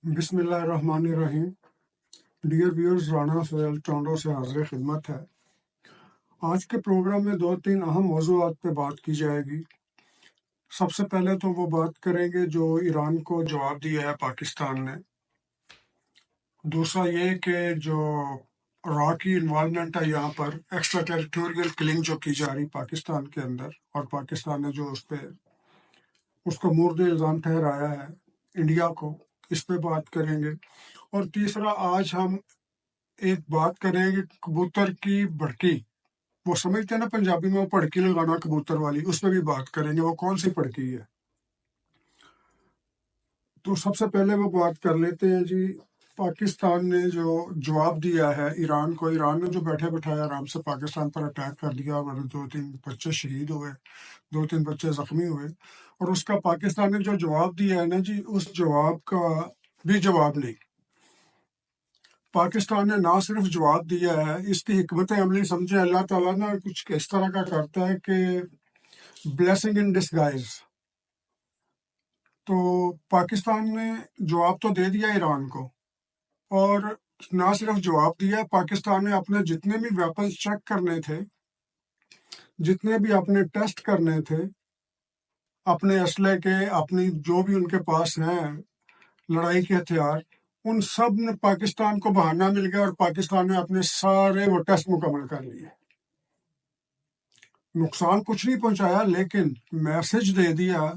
بسم اللہ الرحمن الرحیم۔ ڈیئر ویورز، رانا سہیل ٹانڈو سے حاضر خدمت ہے۔ آج کے پروگرام میں 2-3 اہم موضوعات پہ بات کی جائے گی۔ سب سے پہلے تو وہ بات کریں گے جو ایران کو جواب دیا ہے پاکستان نے۔ دوسرا یہ کہ جو را کی انوالومنٹ ہے یہاں پر ایکسٹرا ٹیریٹوریل کلنگ جو کی جا رہی پاکستان کے اندر، اور پاکستان نے جو اس کو مورد الزام ٹھہرایا ہے انڈیا کو، اس پہ بات کریں گے۔ اور تیسرا آج ہم ایک بات کریں گے کبوتر کی بڑکی، وہ سمجھتے ہیں نا پنجابی میں وہ پڑکی لگانا کبوتر والی، اس پہ بھی بات کریں گے وہ کون سی پڑکی ہے۔ تو سب سے پہلے وہ بات کر لیتے ہیں جی، پاکستان نے جو جواب دیا ہے ایران کو، ایران نے جو بیٹھے بٹھائے آرام سے پاکستان پر اٹیک کر دیا، اور 2-3 بچے شہید ہوئے، 2-3 بچے زخمی ہوئے، اور اس کا پاکستان نے جو جواب دیا ہے نا جی، اس جواب کا بھی جواب نہیں۔ پاکستان نے نہ صرف جواب دیا ہے، اس کی حکمت عملی سمجھے اللہ تعالیٰ نا کچھ اس طرح کا کرتا ہے کہ بلیسنگ ان ڈسگائز۔ تو پاکستان نے جواب تو دے دیا ایران کو، اور نہ صرف جواب دیا، پاکستان نے اپنے جتنے بھی ویپنز چیک کرنے تھے، جتنے بھی اپنے ٹیسٹ کرنے تھے، اپنے اسلحے کے، اپنی جو بھی ان کے پاس ہیں لڑائی کے ہتھیار، ان سب نے پاکستان کو بہانہ مل گیا، اور پاکستان نے اپنے سارے وہ ٹیسٹ مکمل کر لیے۔ نقصان کچھ نہیں پہنچایا، لیکن میسج دے دیا۔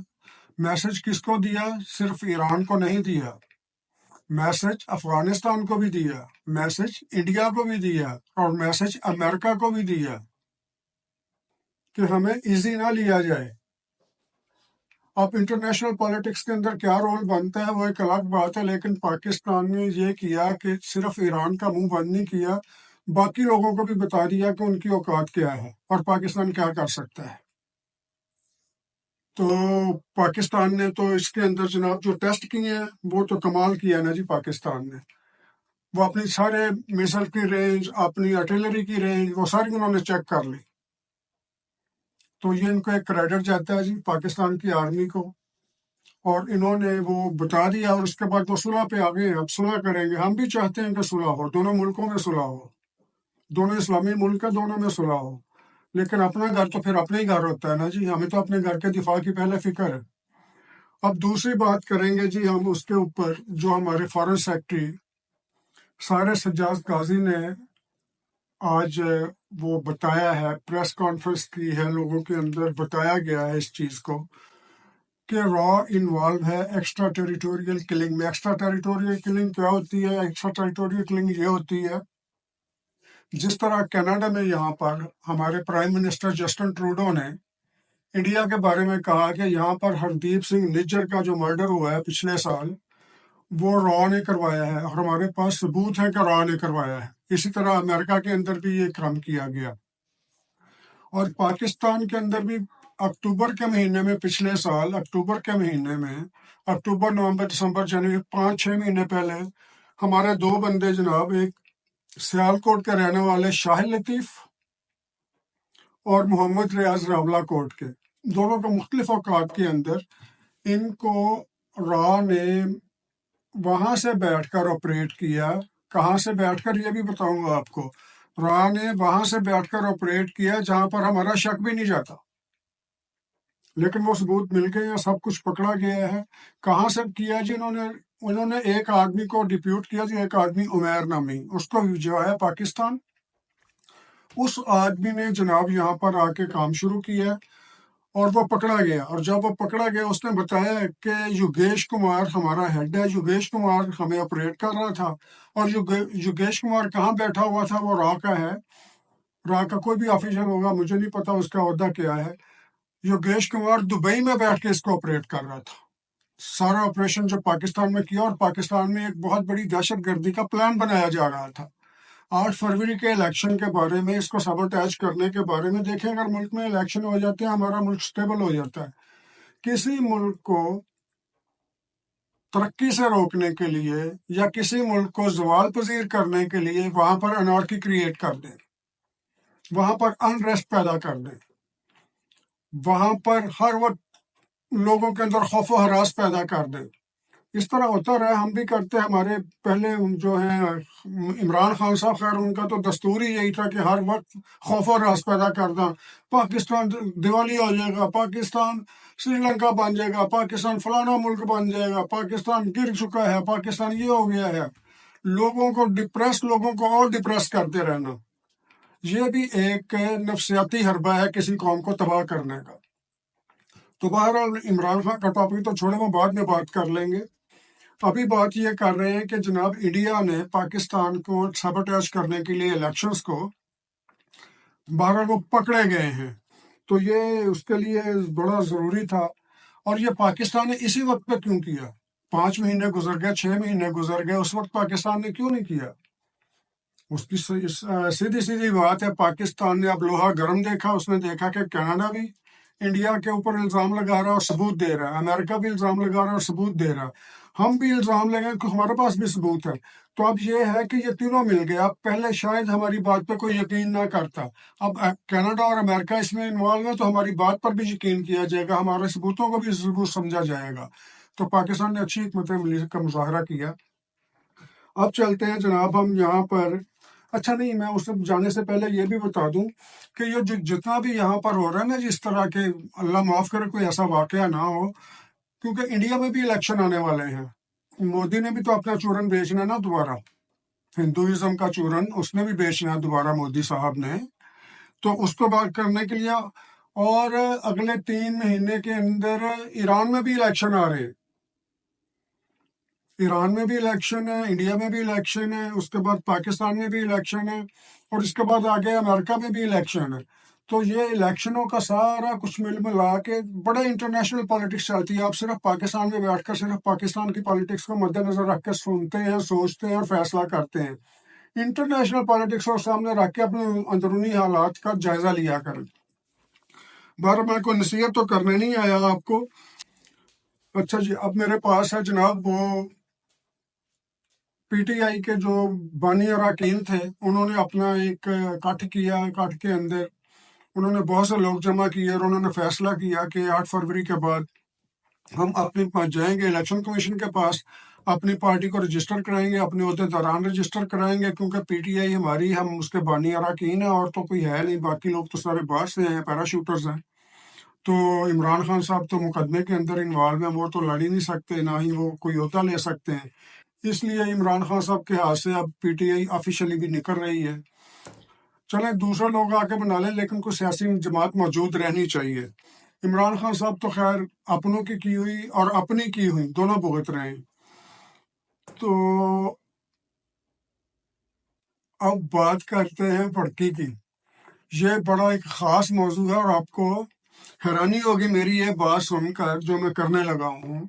میسج کس کو دیا؟ صرف ایران کو نہیں دیا، میسج افغانستان کو بھی دیا، میسج انڈیا کو بھی دیا، اور میسج امریکہ کو بھی دیا کہ ہمیں ایزی نہ لیا جائے۔ اب انٹرنیشنل پالیٹکس کے اندر کیا رول بنتا ہے وہ ایک الگ بات ہے، لیکن پاکستان نے یہ کیا کہ صرف ایران کا منہ بند نہیں کیا، باقی لوگوں کو بھی بتا دیا کہ ان کی اوقات کیا ہے اور پاکستان کیا کر سکتا ہے۔ تو پاکستان نے تو اس کے اندر جناب جو ٹیسٹ کیے ہیں وہ تو کمال کیا نا جی پاکستان نے۔ وہ اپنی سارے میزائل کی رینج، اپنی آرٹلری کی رینج، وہ ساری انہوں نے چیک کر لی۔ تو یہ ان کو ایک کریڈٹ جاتا ہے جی پاکستان کی آرمی کو، اور انہوں نے وہ بتا دیا، اور اس کے بعد وہ صلح پہ آ گئے۔ اب صلح کریں گے، ہم بھی چاہتے ہیں کہ صلح ہو، دونوں ملکوں میں صلح ہو، دونوں اسلامی ملک ہے، دونوں میں صلح ہو، لیکن اپنا گھر تو پھر اپنا ہی گھر ہوتا ہے نا جی، ہمیں تو اپنے گھر کے دفاع کی پہلے فکر ہے۔ اب دوسری بات کریں گے جی ہم اس کے اوپر، جو ہمارے فارن سیکرٹری سارے سجاد غازی نے آج وہ بتایا ہے، پریس کانفرنس کی ہے، لوگوں کے اندر بتایا گیا ہے اس چیز کو کہ را انوالو ہے ایکسٹرا ٹیریٹوریل کلنگ میں۔ ایکسٹرا ٹیریٹوریل کلنگ کیا ہوتی ہے؟ ایکسٹرا ٹیریٹوریل کلنگ یہ ہوتی ہے جس طرح کینیڈا میں یہاں پر ہمارے پرائم منسٹر جسٹن ٹروڈو نے انڈیا کے بارے میں کہا کہ یہاں پر ہردیپ سنگھ نجر کا جو مرڈر ہوا ہے پچھلے سال، وہ را نے کروایا ہے، اور ہمارے پاس ثبوت ہے کہ را نے کروایا ہے۔ اسی طرح امریکہ کے اندر بھی یہ کام کیا گیا، اور پاکستان کے اندر بھی اکتوبر کے مہینے میں، پچھلے سال اکتوبر کے مہینے میں، اکتوبر، نومبر، دسمبر، جنوری، 5-6 مہینے پہلے ہمارے 2 بندے جناب، ایک سیالکوٹ کے رہنے والے شاہد لطیف اور محمد ریاض راولہ کوٹ کے، دونوں کو مختلف اوقات کے اندر ان کو را نے وہاں سے بیٹھ کر آپریٹ کیا۔ کہاں سے بیٹھ کر یہ بھی بتاؤں گا آپ کو۔ را نے وہاں سے بیٹھ کر آپریٹ کیا جہاں پر ہمارا شک بھی نہیں جاتا، لیکن وہ ثبوت مل گئے ہیں، سب کچھ پکڑا گیا ہے۔ کہاں سے کیا جی؟ انہوں نے ایک آدمی کو ڈیپیوٹ کیا جی، ایک آدمی عمیر نامی، اس کو بھجوایا پاکستان۔ اس آدمی نے جناب یہاں پر آ کے کام شروع کیا، اور وہ پکڑا گیا، اور جب وہ پکڑا گیا اس نے بتایا کہ یوگیش کمار ہمارا ہیڈ ہے، یوگیش کمار ہمیں آپریٹ کر رہا تھا، اور یوگیش کمار کہاں بیٹھا ہوا تھا؟ وہ را کا ہے، را کا کوئی بھی آفیسر ہوگا، مجھے نہیں پتا اس کا عہدہ کیا ہے۔ یوگیش کمار دبئی میں بیٹھ کے اس کو آپریٹ کر رہا تھا، سارا آپریشن جو پاکستان میں کیا، اور پاکستان میں ایک بہت بڑی دہشت گردی کا پلان بنایا جا رہا تھا۔ 8 فروری کے الیکشن کے بارے میں، اس کو سبوٹیج کرنے کے بارے میں، دیکھیں اگر ملک میں الیکشن ہو جاتے ہیں ہمارا ملک سٹیبل ہو جاتا ہے۔ کسی ملک کو ترقی سے روکنے کے لیے یا کسی ملک کو زوال پذیر کرنے کے لیے وہاں پر انارکی کریٹ کر دیں، وہاں پر انریسٹ پیدا کر دیں، وہاں پر ہر وقت لوگوں کے اندر خوف و ہراس پیدا کر دیں، اس طرح ہوتا رہا، ہم بھی کرتے ہیں۔ ہمارے پہلے جو ہیں عمران خان صاحب، خیر ان کا تو دستور ہی یہی تھا کہ ہر وقت خوف و راز پیدا کرنا، پاکستان دیوالی ہو جائے گا، پاکستان سری لنکا بن جائے گا، پاکستان فلانا ملک بن جائے گا، پاکستان گر چکا ہے، پاکستان یہ ہو گیا ہے، لوگوں کو لوگوں کو اور ڈپریس کرتے رہنا۔ یہ بھی ایک نفسیاتی حربہ ہے کسی قوم کو تباہ کرنے کا۔ تو بہرحال عمران خان کا ٹاپک تو چھوڑے، وہ بعد میں بات کر لیں گے۔ ابھی بات یہ کر رہے ہیں کہ جناب انڈیا نے پاکستان کو سیبوٹیج کرنے کے لیے الیکشنز کو، بہرحال وہ پکڑے گئے ہیں، تو یہ اس کے لیے بڑا ضروری تھا۔ اور یہ پاکستان نے اسی وقت پہ کیوں کیا؟ 5 مہینے گزر گئے، 6 مہینے گزر گئے، اس وقت پاکستان نے کیوں نہیں کیا؟ اس کی سیدھی سیدھی بات ہے، پاکستان نے اب لوہا گرم دیکھا، اس نے دیکھا کہ کینیڈا بھی انڈیا کے اوپر الزام لگا رہا ہے اور ثبوت دے رہا ہے، امریکہ بھی الزام لگا رہا ہے اور ثبوت دے رہا ہے، ہم بھی الزام لگائیں کہ ہمارے پاس بھی ثبوت ہے۔ تو اب یہ ہے کہ یہ تینوں مل گئے۔ اب پہلے شاید ہماری بات پہ کوئی یقین نہ کرتا، اب کینیڈا اور امریکہ اس میں انوالو ہے، تو ہماری بات پر بھی یقین کیا جائے گا، ہمارے ثبوتوں کو بھی ثبوت سمجھا جائے گا۔ تو پاکستان نے اچھی حکمت عملی کا مظاہرہ کیا۔ اب چلتے ہیں جناب ہم یہاں پر، اچھا نہیں، میں اس جانے سے پہلے یہ بھی بتا دوں کہ یہ جتنا بھی یہاں پر ہو رہا ہے نا، جس طرح کے، اللہ معاف کرے کوئی ایسا واقعہ نہ ہو، کیونکہ انڈیا میں بھی الیکشن آنے والے ہیں، مودی نے بھی تو اپنا چورن بیچنا ہے نا دوبارہ، ہندوازم کا چورن اس نے بھی بیچنا ہے دوبارہ مودی صاحب نے، تو اس کو بات کرنے کے لیے، اور اگلے 3 مہینے کے اندر ایران میں بھی الیکشن آ رہے ہیں، ایران میں بھی الیکشن ہے، انڈیا میں بھی الیکشن ہے، اس کے بعد پاکستان میں بھی الیکشن ہے، اور اس کے بعد آگے امریکہ میں بھی الیکشن ہے۔ تو یہ الیکشنوں کا سارا کچھ مل ملا کے بڑے انٹرنیشنل پالیٹکس چلتی ہے۔ آپ صرف پاکستان میں بیٹھ کر صرف پاکستان کی پالیٹکس کو مد نظر رکھ کے سنتے ہیں، سوچتے ہیں اور فیصلہ کرتے ہیں۔ انٹرنیشنل پالیٹکس کو سامنے رکھ کے اپنے اندرونی حالات کا جائزہ لیا کریں۔ بہرحال میں کوئی نصیحت تو کرنے نہیں آیا آپ کو۔ اچھا جی، اب میرے پاس ہے جناب وہ پی ٹی آئی کے جو بانی اراکین تھے، انہوں نے اپنا ایک کٹ کیا، کٹ کے اندر انہوں نے بہت سے لوگ جمع کیے اور انہوں نے فیصلہ کیا کہ 8 فروری کے بعد ہم اپنے پاس جائیں گے الیکشن کمیشن کے پاس، اپنی پارٹی کو رجسٹر کرائیں گے، اپنے عہدے داران رجسٹر کرائیں گے، کیونکہ پی ٹی آئی ہماری، ہم اس کے بانی اراکین ہیں، اور تو کوئی ہے نہیں، باقی لوگ تو سارے باہر سے ہیں، پیراشوٹرز ہیں۔ تو عمران خان صاحب تو مقدمے کے اندر انوالو ہیں، وہ تو لڑ ہی نہیں سکتے، نہ ہی وہ کوئی عہدہ لے سکتے ہیں، اس لیے عمران خان صاحب کے ہاتھ سے اب پی ٹی آئی آفیشلی بھی نکل رہی ہے۔ چلیں دوسرے لوگ آ کے بنا لیں، لیکن کوئی سیاسی جماعت موجود رہنی چاہیے۔ عمران خان صاحب تو خیر اپنوں کی ہوئی اور اپنی کی ہوئی دونوں بھگت رہے ہیں۔ تو اب بات کرتے ہیں پھڑکی کی۔ یہ بڑا ایک خاص موضوع ہے، اور آپ کو حیرانی ہوگی میری یہ بات سن کر جو میں کرنے لگا ہوں۔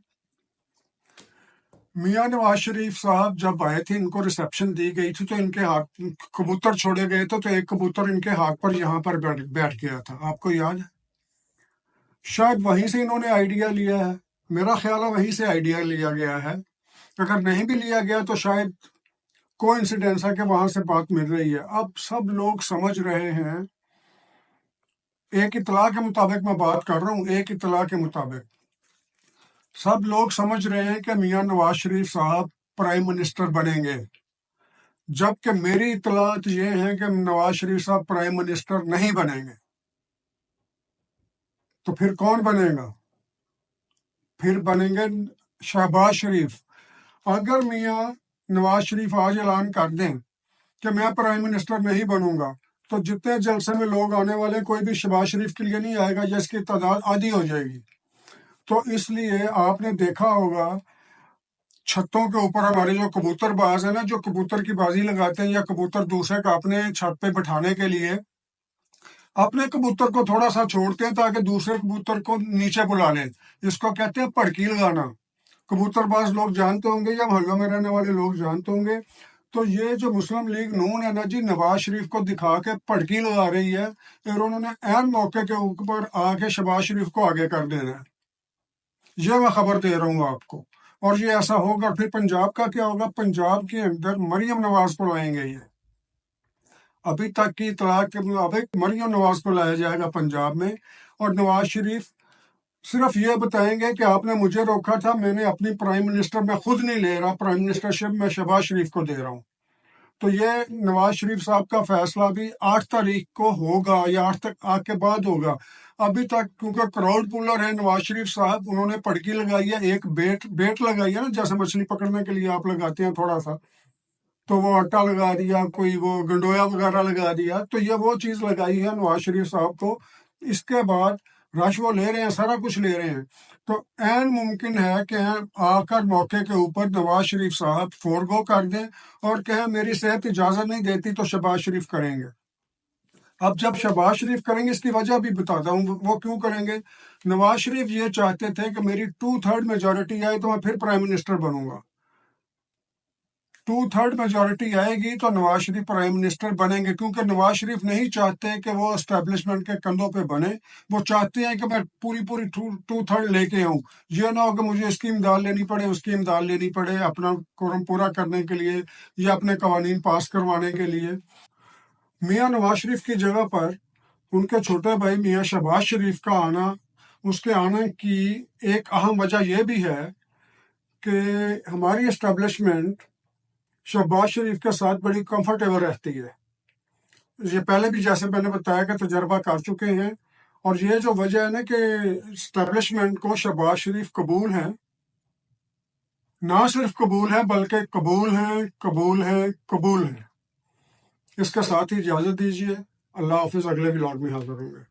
میاں نواز شریف صاحب جب آئے تھے، ان کو ریسیپشن دی گئی تھی، تو ان کے ہاتھ کبوتر چھوڑے گئے تھے، تو ایک کبوتر ان کے ہاتھ پر یہاں پر بیٹھ گیا تھا، آپ کو یاد ہے؟ شاید وہیں سے انہوں نے آئیڈیا لیا ہے، میرا خیال ہے وہیں سے آئیڈیا لیا گیا ہے، اگر نہیں بھی لیا گیا تو شاید کو انسیڈنس ہے کہ وہاں سے بات مل رہی ہے۔ اب سب لوگ سمجھ رہے ہیں، ایک اطلاع کے مطابق میں بات کر رہا ہوں، ایک اطلاع کے مطابق سب لوگ سمجھ رہے ہیں کہ میاں نواز شریف صاحب پرائم منسٹر بنیں گے، جبکہ میری اطلاعات یہ ہیں کہ نواز شریف صاحب پرائم منسٹر نہیں بنیں گے۔ تو پھر کون بنے گا؟ پھر بنیں گے شہباز شریف۔ اگر میاں نواز شریف آج اعلان کر دیں کہ میں پرائم منسٹر نہیں بنوں گا، تو جتنے جلسے میں لوگ آنے والے کوئی بھی شہباز شریف کے لیے نہیں آئے گا، جس کی تعداد آدھی ہو جائے گی۔ تو اس لیے آپ نے دیکھا ہوگا چھتوں کے اوپر ہمارے جو کبوتر باز ہیں نا، جو کبوتر کی بازی لگاتے ہیں، یا کبوتر دوسرے کا اپنے چھت پہ بٹھانے کے لیے اپنے کبوتر کو تھوڑا سا چھوڑتے ہیں تاکہ دوسرے کبوتر کو نیچے بلا لیں، اس کو کہتے ہیں پڑکی لگانا۔ کبوتر باز لوگ جانتے ہوں گے، یا محلوں میں رہنے والے لوگ جانتے ہوں گے۔ تو یہ جو مسلم لیگ نون ہے نا جی، نواز شریف کو دکھا کے پڑکی لگا رہی ہے، اور انہوں نے عین موقع کے اوپر آ کے شہباز شریف کو آگے کر دینا ہے۔ یہ میں خبر دے رہا ہوں آپ کو، اور یہ ایسا ہوگا۔ پھر پنجاب کا کیا ہوگا؟ پنجاب کے اندر مریم نواز کو لائیں گے، یہ ابھی تک کی اطلاع کے مطابق مریم نواز کو لایا جائے گا پنجاب میں، اور نواز شریف صرف یہ بتائیں گے کہ آپ نے مجھے روکا تھا، میں نے اپنی پرائم منسٹر میں خود نہیں لے رہا، پرائم منسٹرشپ میں شہباز شریف کو دے رہا ہوں۔ تو یہ نواز شریف صاحب کا فیصلہ بھی 8 تاریخ کو ہوگا یا 8 کے بعد ہوگا۔ ابھی تک کیونکہ کراؤڈ پولر ہے نواز شریف صاحب، انہوں نے پڑکی لگائی ہے، ایک بیٹ لگائی ہے نا، جیسے مچھلی پکڑنے کے لیے آپ لگاتے ہیں تھوڑا سا، تو وہ آٹا لگا دیا، کوئی وہ گنڈویا وغیرہ لگا دیا، تو یہ وہ چیز لگائی ہے نواز شریف صاحب کو۔ اس کے بعد رش وہ لے رہے ہیں، سارا کچھ لے رہے ہیں، تو عین ممکن ہے کہ آ کر موقع کے اوپر نواز شریف صاحب فورگو کر دیں اور کہیں میری صحت اجازت نہیں دیتی تو شہباز شریف کریں گے۔ اب جب شہباز شریف کریں گے، اس کی وجہ بھی بتاتا ہوں وہ کیوں کریں گے۔ نواز شریف یہ چاہتے تھے کہ میری 2/3 میجورٹی آئے تو میں پھر پرائم منسٹر بنوں گا۔ 2/3 میجورٹی آئے گی تو نواز شریف پرائم منسٹر بنیں گے، کیونکہ نواز شریف نہیں چاہتے کہ وہ اسٹیبلشمنٹ کے کندھوں پہ بنے، وہ چاہتے ہیں کہ میں پوری 2/3 لے کے آؤں، یہ نہ ہو کہ مجھے اس کی امداد لینی پڑے، اس کی امداد لینی پڑے اپنا کورم پورا کرنے کے لیے یا اپنے قوانین پاس کروانے کے لیے۔ میاں نواز شریف کی جگہ پر ان کے چھوٹے بھائی میاں شہباز شریف کا آنا، اس کے آنے کی ایک اہم وجہ یہ بھی ہے کہ ہماری اسٹیبلشمنٹ شہباز شریف کے ساتھ بڑی کمفرٹیبل رہتی ہے۔ یہ پہلے بھی جیسے میں نے بتایا کہ تجربہ کر چکے ہیں، اور یہ جو وجہ ہے نا کہ اسٹیبلشمنٹ کو شہباز شریف قبول ہیں، نہ صرف قبول ہے بلکہ قبول ہیں، قبول ہیں، قبول ہیں۔ اس کے ساتھ ہی اجازت دیجیے، اللہ حافظ، اگلے ولاگ میں حاضر ہوں گے۔